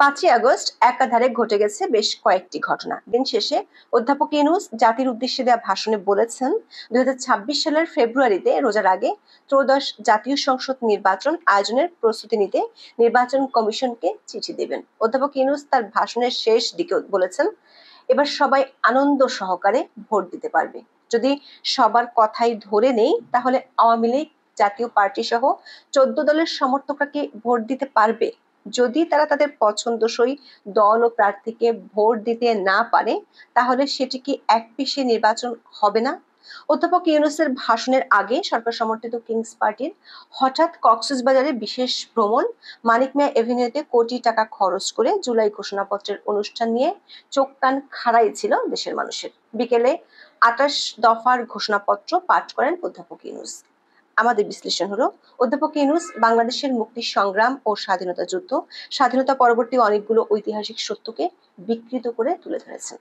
5ই August একাধারে ঘটে গেছে বেশ কয়েকটি ঘটনা। দিন শেষে অধ্যাপক ইউনূস জাতির উদ্দেশ্যে দেওয়া ভাষণে বলেছেন, 2026 সালের ফেব্রুয়ারিতে রোজার আগে ত্রয়োদশ জাতীয় সংসদ নির্বাচন আয়োজনের প্রস্তুতি নিতে নির্বাচন কমিশনকে চিঠি দেবেন। অধ্যাপক ইউনূস তার ভাষণের শেষ দিকে বলেছেন, এবার সবাই আনন্দ সহকারে ভোট দিতে পারবে। যদি সবার কথাই ধরে নেই, তাহলে আওয়ামী লীগ, জাতীয় পার্টি সহ 14 দলের সমর্থকরা কি ভোট দিতে পারবে? যদি তারা তাদের পছন্দসই দল ও প্রার্থীকে ভোট দিতে না পারে, তাহলে সেটি কি একপেশে নির্বাচন হবে না? অধ্যাপক ইউনূসের ভাষণের আগে সরকার সমর্থিত কিংস পার্টির হঠাৎ কক্সবাজারে বিশেষ ভ্রমণ, মানিক মিয়া এভিনিউতে কোটি টাকা খরচ করে জুলাই ঘোষণাপত্রের অনুষ্ঠান নিয়ে চোখ কান খাড়াই ছিল দেশের মানুষের। বিকেলে 28 দফার ঘোষণাপত্র পাঠ করেন অধ্যাপক ইউনূস। আমাদের বিশ্লেষণ হলো, অধ্যাপক ইউনূস বাংলাদেশের মুক্তি সংগ্রাম ও স্বাধীনতা যুদ্ধ, স্বাধীনতা পরবর্তী অনেকগুলো ঐতিহাসিক সত্যকে বিকৃত করে তুলে ধরেছেন।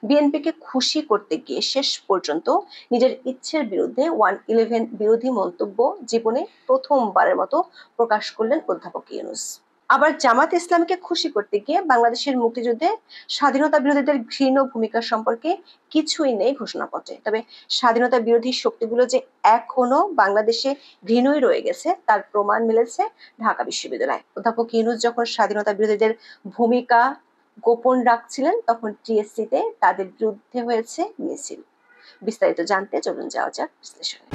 বিএনপিকে খুশি করতে গিয়ে শেষ পর্যন্ত নিজের ইচ্ছের বিরুদ্ধে 111 বিরোধী মন্তব্য জীবনে প্রথমবারের মতো প্রকাশ করলেন অধ্যাপক ইউনূস। আবার জামাত ইসলামকে খুশি করতে গিয়ে বাংলাদেশের মুক্তিযুদ্ধে স্বাধীনতা বিরোধীদের ঘৃণ্য ভূমিকা সম্পর্কে কিছুই নেই ঘোষণাপত্রে। তবে স্বাধীনতা বিরোধী শক্তিগুলো যে এখনো বাংলাদেশে ঘৃণই রয়ে গেছে তার প্রমাণ মিলেছে ঢাকা বিশ্ববিদ্যালয়ে। অধ্যাপক ইউনূস যখন স্বাধীনতা বিরোধীদের ভূমিকা গোপন রাখছিলেন, তখন টিএসসিতে তাদের বিরুদ্ধে হয়েছে মিছিল। বিস্তারিত জানতে চলুন যাওয়া যাক বিশ্লেষণে।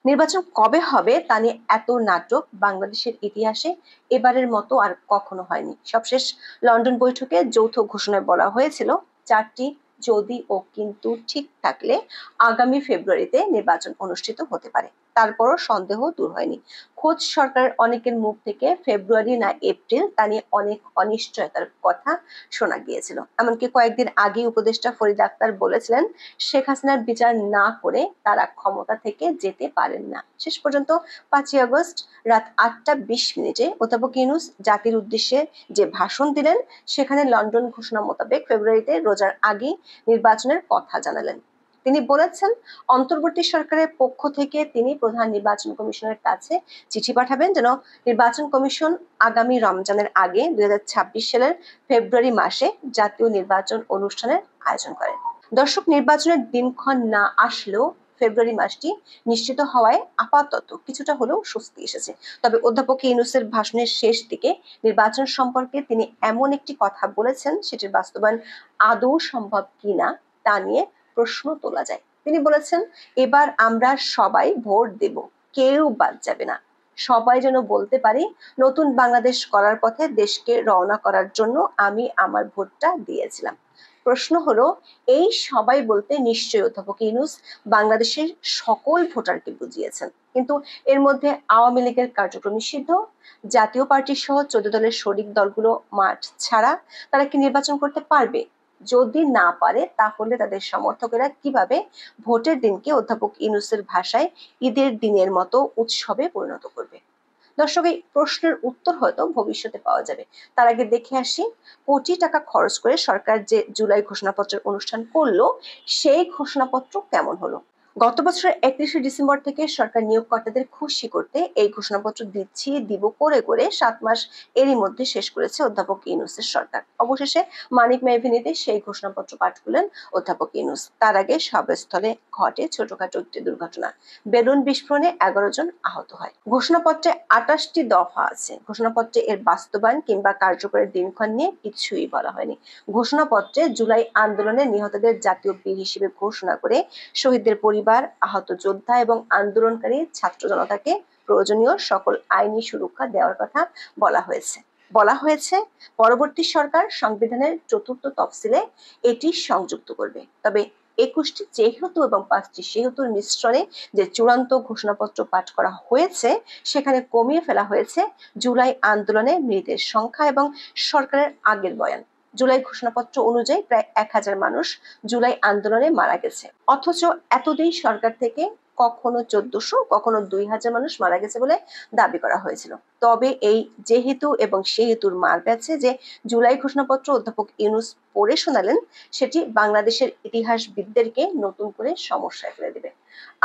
নির্বাচন কবে হবে তা নিয়ে এত নাটক বাংলাদেশের ইতিহাসে এবারের মতো আর কখনো হয়নি। সবশেষ লন্ডন বৈঠকে যৌথ ঘোষণায় বলা হয়েছিল, 4টি যদি ও কিন্তু ঠিক থাকলে আগামী ফেব্রুয়ারিতে নির্বাচন অনুষ্ঠিত হতে পারে। তারপরও সন্দেহ দূর হয়নি। খোদ সরকারের অনেকের মুখ থেকে ফেব্রুয়ারি না এপ্রিল তা নিয়ে অনেক অনিশ্চয়তার কথা শোনা গিয়েছিল। এমনকি কয়েকদিন আগে উপদেষ্টা ফরিদ আক্তার বলেছিলেন, শেখ হাসিনার বিচার না করে তারা ক্ষমতা থেকে যেতে পারেন না। শেষ পর্যন্ত 5ই আগস্ট রাত 8টা 20 মিনিটে অধ্যাপক ইউনূস জাতির উদ্দেশ্যে যে ভাষণ দিলেন, সেখানে লন্ডন ঘোষণা মোতাবেক ফেব্রুয়ারিতে রোজার আগে নির্বাচনের কথা জানালেন। তিনি বলেছেন, অন্তর্বর্তী সরকারের পক্ষ থেকে তিনি প্রধান নির্বাচন কমিশনের কাছে চিঠি পাঠাবেন যেন নির্বাচন কমিশন আগামী রমজানের আগে 2026 সালের ফেব্রুয়ারি মাসে জাতীয় নির্বাচন অনুষ্ঠানের আয়োজন করেন। দর্শক, নির্বাচনের দিনক্ষণ না আসলেও ফেব্রুয়ারি মাসটি নিশ্চিত হওয়ায় আপাতত কিছুটা হলেও স্বস্তি এসেছে। তবে অধ্যাপক ইউনূসের ভাষণের শেষ দিকে নির্বাচন সম্পর্কে তিনি এমন একটি কথা বলেছেন, সেটির বাস্তবায়ন আদৌ সম্ভব কিনা তা নিয়ে প্রশ্ন তোলা যায়। তিনি বলেছেন, এবার আমরা সবাই ভোট দেব, কেউ বাদ যাবে না। সবাই যেন বলতে পারি, নতুন বাংলাদেশ করার পথে দেশকে রওনা করার জন্য আমি আমার ভোটটা দিয়েছিলাম। প্রশ্ন হলো, এই সবাই বলতে নিশ্চয়ই অধ্যাপক ইউনূস বাংলাদেশের সকল ভোটারকে বুঝিয়েছেন, কিন্তু এর মধ্যে আওয়ামী লীগের কার্যক্রম নিষিদ্ধ, জাতীয় পার্টি সহ 14 দলের শরিক দলগুলো মাঠ ছাড়া। তারা কি নির্বাচন করতে পারবে? যদি না পারে, তাহলে তাদের সমর্থকেরা কিভাবে ভোটের দিনকে অধ্যাপক ইউনূসের ভাষায় ঈদের দিনের মতো উৎসবে পরিণত করবে? দর্শক, এই প্রশ্নের উত্তর হয়তো ভবিষ্যতে পাওয়া যাবে। তার আগে দেখে আসি, কোটি টাকা খরচ করে সরকার যে জুলাই ঘোষণাপত্রের অনুষ্ঠান করলো, সেই ঘোষণাপত্র কেমন হলো। গত বছরের 31শে ডিসেম্বর থেকে সরকার নিয়োগকর্তাদের খুশি করতে এই ঘোষণাপত্র দিব করে করে 7 মাস এরই মধ্যে শেষ করেছে অধ্যাপক ইউনূসের সরকার। অবশেষে মানিক মিয়া এভিনিউতে সেই ঘোষণাপত্র পাঠ করলেন অধ্যাপক ইউনূস। তার আগে সভাস্থলে ঘটে ছোটখাটো একটি দুর্ঘটনা। বেলুন বিস্ফোরণে 11 জন আহত হয়। ঘোষণাপত্রে 28টি দফা আছে। ঘোষণাপত্রে এর বাস্তবায়ন কিংবা কার্যকরের দিনক্ষণ নিয়ে কিছুই বলা হয়নি। ঘোষণাপত্রে জুলাই আন্দোলনে নিহতদের জাতীয় বীর হিসেবে ঘোষণা করে শহীদদের পরিবার, আহত যোদ্ধা এবং আন্দোলনকারী ছাত্র জনতাকে প্রয়োজনীয় সকল আইনি সুরক্ষা দেওয়ার কথা বলা হয়েছে পরবর্তী সরকার সংবিধানের 4র্থ তফসিলে এটি সংযুক্ত করবে। তবে 21টি যেহেতু এবং 5টি সেহেতুর মিশ্রণে যে চূড়ান্ত ঘোষণাপত্র পাঠ করা হয়েছে, সেখানে কমিয়ে ফেলা হয়েছে জুলাই আন্দোলনে মৃতের সংখ্যা এবং সরকারের আগের বয়ান। জুলাই ঘোষণাপত্র অনুযায়ী প্রায় 1000 মানুষ জুলাই আন্দোলনে মারা গেছে, অথচ এতদিন সরকার থেকে কখনো 1400, কখনো 2000 মানুষ মারা গেছে বলে দাবি করা হয়েছিল। তবে এই যেহেতু এবং সেহেতুর মার প্যাচে যে জুলাই ঘোষণাপত্র অধ্যাপক ইউনূস পড়ে শোনালেন, সেটি বাংলাদেশের ইতিহাসবিদদেরকে নতুন করে সমস্যায় ফেলে দেবে।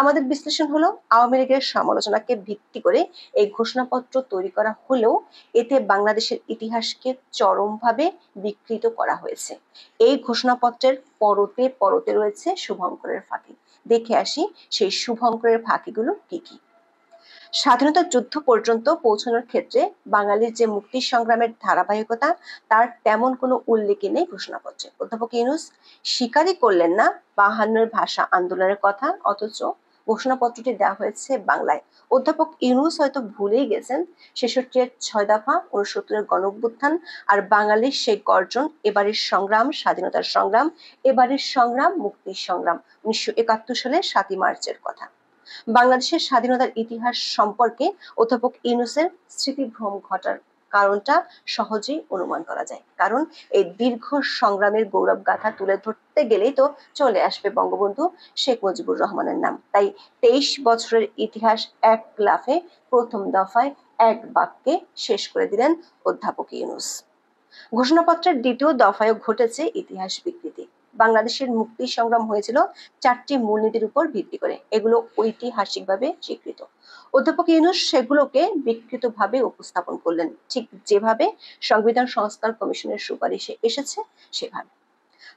আমাদের বিশ্লেষণ হলো, আওয়ামী লীগের সমালোচনাকে ভিত্তি করে এই ঘোষণাপত্র তৈরি করা হলেও এতে বাংলাদেশের ইতিহাসকে চরমভাবে বিকৃত করা হয়েছে। এই ঘোষণাপত্রের পরতে পরতে রয়েছে শুভঙ্করের ফাঁকি। দেখে আসি সেই শুভঙ্করের ফাঁকিগুলো কি কি। স্বাধীনতা যুদ্ধ পর্যন্ত পৌঁছানোর ক্ষেত্রে বাঙালির যে মুক্তি সংগ্রামের ধারাবাহিকতা, তার তেমন কোনো উল্লেখ নেই ঘোষণাপত্রে। অধ্যাপক ইউনূস স্বীকারই করলেন না 52 ভাষা আন্দোলনের কথা, অথচ ঘোষণাপত্রটি দেওয়া হয়েছে বাংলায়। অধ্যাপক ইউনূস হয়তো ভুলেই গেছেন 66-এর 6 দফা, 69-এর গণঅভ্যুত্থান আর বাঙালির সেই গর্জন, এবারের সংগ্রাম স্বাধীনতার সংগ্রাম, এবারের সংগ্রাম মুক্তির সংগ্রাম, 1971 সালের 7ই মার্চের কথা। বাংলাদেশের স্বাধীনতার ইতিহাস সম্পর্কে অধ্যাপক ইউনূসের স্মৃতিভ্রম ঘটার কারণটা সহজেই অনুমান করা যায়। কারণ এই দীর্ঘ সংগ্রামের গৌরব গাথা তুলে ধরতে গেলেই তো চলে আসবে বঙ্গবন্ধু শেখ মুজিবুর রহমানের নাম। তাই 23 বছরের ইতিহাস এক লাফে প্রথম দফায় এক বাক্যে শেষ করে দিলেন অধ্যাপক ইউনূস। ঘোষণাপত্রের দ্বিতীয় দফায়ও ঘটেছে ইতিহাস বিকৃতি। বাংলাদেশের মুক্তি সংগ্রাম হয়েছিল 4টি মূলনীতির উপর ভিত্তি করে, এগুলো ঐতিহাসিকভাবে স্বীকৃত। অধ্যাপক ইউনূস সেগুলোকে বিকৃতভাবে উপস্থাপন করলেন, ঠিক যেভাবে সংবিধান সংস্কার কমিশনের সুপারিশে এসেছে সেভাবে।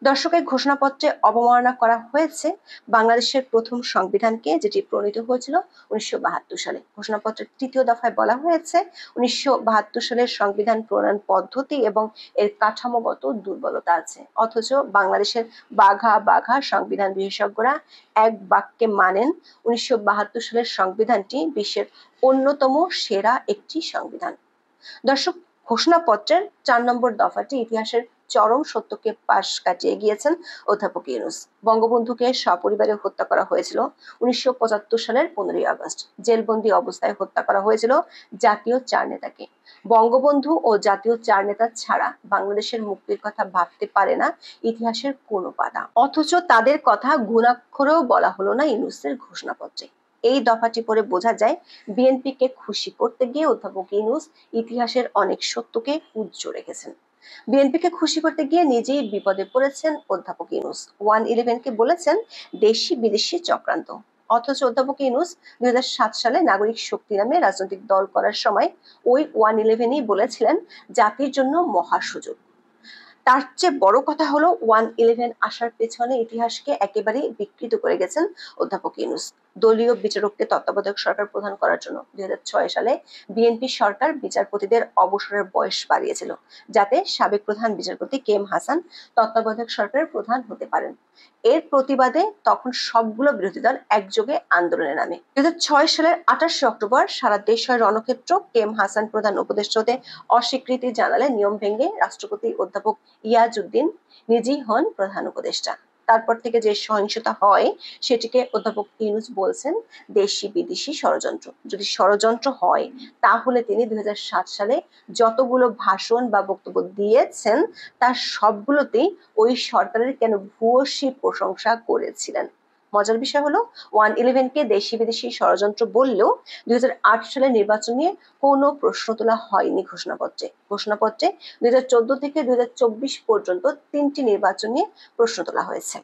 দর্শকের ঘোষণাপত্রে অবমাননা করা হয়েছে বাংলাদেশের প্রথম সংবিধানকে, যেটি প্রণীত হয়েছিল 1972 সালে। ঘোষণাপত্রের তৃতীয় দফায় বলা হয়েছে 1972 সালের সংবিধান প্রণয়ন পদ্ধতি এবং এর কাঠামোগত দুর্বলতা আছে, অথচ বাংলাদেশের বাঘা বাঘা সংবিধান বিশেষজ্ঞরা এক বাক্যে মানেন 1972 সালের সংবিধানটি বিশ্বের অন্যতম সেরা একটি সংবিধান। দর্শক, ঘোষণাপত্রের 4 নম্বর দফাটি ইতিহাসের চরম সত্যকে পাশ কাটিয়ে গিয়েছেন অধ্যাপক ইউনূস। বঙ্গবন্ধুকে সপরিবারে হত্যা করা হয়েছিল 1975 সালের 15ই আগস্ট। জেলবন্দি অবস্থায় হত্যা করা হয়েছিল জাতীয় 4 নেতাকে। বঙ্গবন্ধু ও জাতীয় 4 নেতা ছাড়া বাংলাদেশের মুক্তির কথা ভাবতে পারে না ইতিহাসের কোনো পাতা, অথচ তাদের কথা গুণাক্ষরেও বলা হলো না ইউনূসের ঘোষণাপত্রে। এই দফাটি পড়ে বোঝা যায় বিএনপিকে খুশি করতে গিয়ে অধ্যাপক ইউনূস ইতিহাসের অনেক সত্যকে উজ্জ্বল রেখেছেন। বিএনপিকে খুশি করতে গিয়ে নিজেই বিপদে পড়েছেন অধ্যাপক ইউনূস। 111-কে বলেছেন দেশি বিদেশি চক্রান্ত, অথচ অধ্যাপক ইউনূস 2007 সালে নাগরিক শক্তি নামে রাজনৈতিক দল করার সময় ওই 111ই বলেছিলেন জাতির জন্য মহা সুযোগ। তার চেয়ে বড় কথা হলো 111 আসার পেছনে ইতিহাসকে একেবারেই বিকৃত করে গেছেন অধ্যাপক ইউনূস। দলীয় বিচারককে তত্ত্বাবধায়ক সরকার প্রধান করার জন্য 2006 সালে বিএনপি সরকার বিচারপতিদের অবসরের বয়স বাড়িয়েছিল, যাতে সাবেক প্রধান বিচারপতি কে এম হাসান তত্ত্বাবধায়ক সরকারের প্রধান হতে পারেন। এর প্রতিবাদে তখন সবগুলো বিরোধী দল একযোগে আন্দোলনে নামে। 2006 সালের 28 অক্টোবর সারা দেশ হয় রণক্ষেত্র। কে এম হাসান প্রধান উপদেষ্টা হতে অস্বীকৃতি জানালে নিয়ম ভেঙে রাষ্ট্রপতি অধ্যাপক ইয়াজউদ্দিন নিজেই হন প্রধান উপদেষ্টা। তারপর থেকে যে সহিংসতা হয় সেটিকে অধ্যাপক ইউনূস বলছেন দেশি বিদেশি ষড়যন্ত্র। যদি ষড়যন্ত্র হয় তাহলে তিনি 2007 সালে যতগুলো ভাষণ বা বক্তব্য দিয়েছেন তার সবগুলোতেই ওই সরকারের কেন ভূয়সী প্রশংসা করেছিলেন। মজার বিষয় হলো 111-কে দেশি বিদেশি ষড়যন্ত্র বললেও 2008 সালের নির্বাচন নিয়ে কোনো প্রশ্ন তোলা হয়নি ঘোষণাপত্রে। 2014 থেকে 2024 পর্যন্ত 3টি নির্বাচন নিয়ে প্রশ্ন তোলা হয়েছে।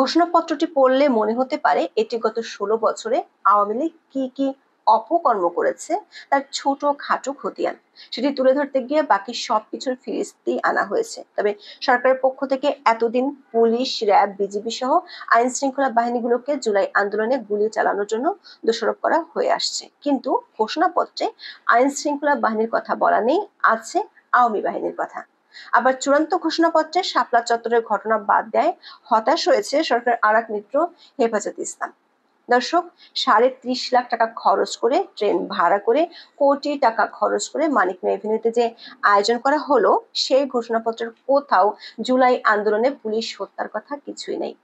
ঘোষণাপত্রটি পড়লে মনে হতে পারে এটি গত 16 বছরে আওয়ামী লীগ কি কি অপকর্ম করেছে তার ছোট খাটো খতিয়ান, সেটি তুলে ধরতে গিয়ে বাকি সবকিছুর ফিরিস্তি আনা হয়েছে। তবে সরকারের পক্ষ থেকে এতদিন পুলিশ, র্যাব, বিজিবি সহ আইন শৃঙ্খলা বাহিনীগুলোকে জুলাই আন্দোলনে গুলি চালানোর জন্য দোষারোপ করা হয়ে আসছে, কিন্তু ঘোষণাপত্রে আইন শৃঙ্খলা বাহিনীর কথা বলা নেই, আছে আওয়ামী বাহিনীর কথা। আবার চূড়ান্ত ঘোষণাপত্রে শাপলা চত্বরের ঘটনা বাদ দেয় হতাশ হয়েছে সরকার আরেক মিত্র হেফাজতে ইসলাম। দর্শক, 30.5 লাখ টাকা খরচ করে, ট্রেন ভাড়া করে, কোটি টাকা খরচ করে মানিক মেয়ে এভিনিউতে যে আয়োজন করা হলো, সেই ঘোষণাপত্রের কোথাও জুলাই আন্দোলনে পুলিশ হত্যার কথা কিছুই নেই।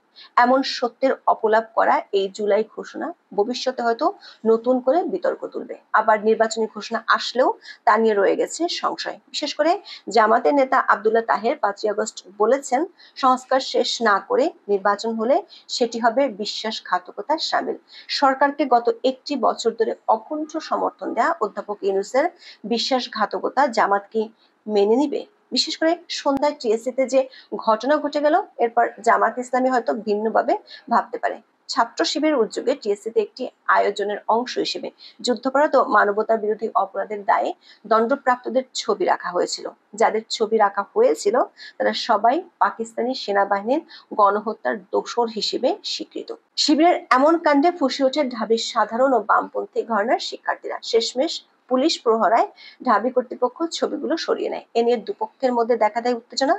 এমন সত্যের অপলাপ করা এই জুলাই ঘোষণা ভবিষ্যতে হয়তো নতুন করে বিতর্ক তুলবে। আবার নির্বাচনী ঘোষণা আসলেও তা নিয়ে রয়ে গেছে সংশয়। বিশেষ করে জামাতের নেতা আব্দুল্লাহ তাহের 5ই আগস্ট বলেছেন, সংস্কার শেষ না করে নির্বাচন হলে সেটি হবে বিশ্বাসঘাতকতার শামিল। সরকারকে গত একটি বছর ধরে অকুণ্ঠ সমর্থন দেয়া অধ্যাপক ইউনূসের বিশ্বাসঘাতকতা জামাত কি মেনে নিবে? বিশেষ করে সন্ধ্যায় টিএসসিতে যে ঘটনা ঘটে গেল, এরপর জামাত ইসলামী হয়তো ভিন্নভাবে ভাবতে পারে। ছাত্র শিবিরের উদ্যোগে টিএসসিতে একটি আয়োজনের অংশ হিসেবে যুদ্ধাপরাধ ও মানবতা বিরোধী অপরাধের দায়ে দণ্ডপ্রাপ্তদের ছবি রাখা হয়েছিল। যাদের ছবি রাখা হয়েছিল তারা সবাই পাকিস্তানি সেনাবাহিনীর গণহত্যার দোসর হিসেবে স্বীকৃত। শিবিরের এমন কাণ্ডে ফুঁসে ওঠে ঢাবির সাধারণ ও বামপন্থী ঘরানার শিক্ষার্থীরা। শেষমেশ পুলিশ প্রহরায় ঢাবি কর্তৃপক্ষ ছবিগুলো সরিয়ে নেয়। এ নিয়ে দুপক্ষের মধ্যে দেখা দেয় উত্তেজনা।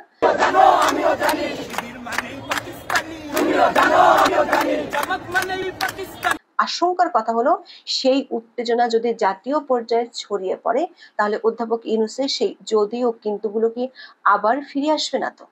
আশঙ্কার কথা হলো, সেই উত্তেজনা যদি জাতীয় পর্যায়ে ছড়িয়ে পড়ে তাহলে অধ্যাপক ইউনূসের সেই যদি ও কিন্তুগুলো কি আবার ফিরে আসবে না তো?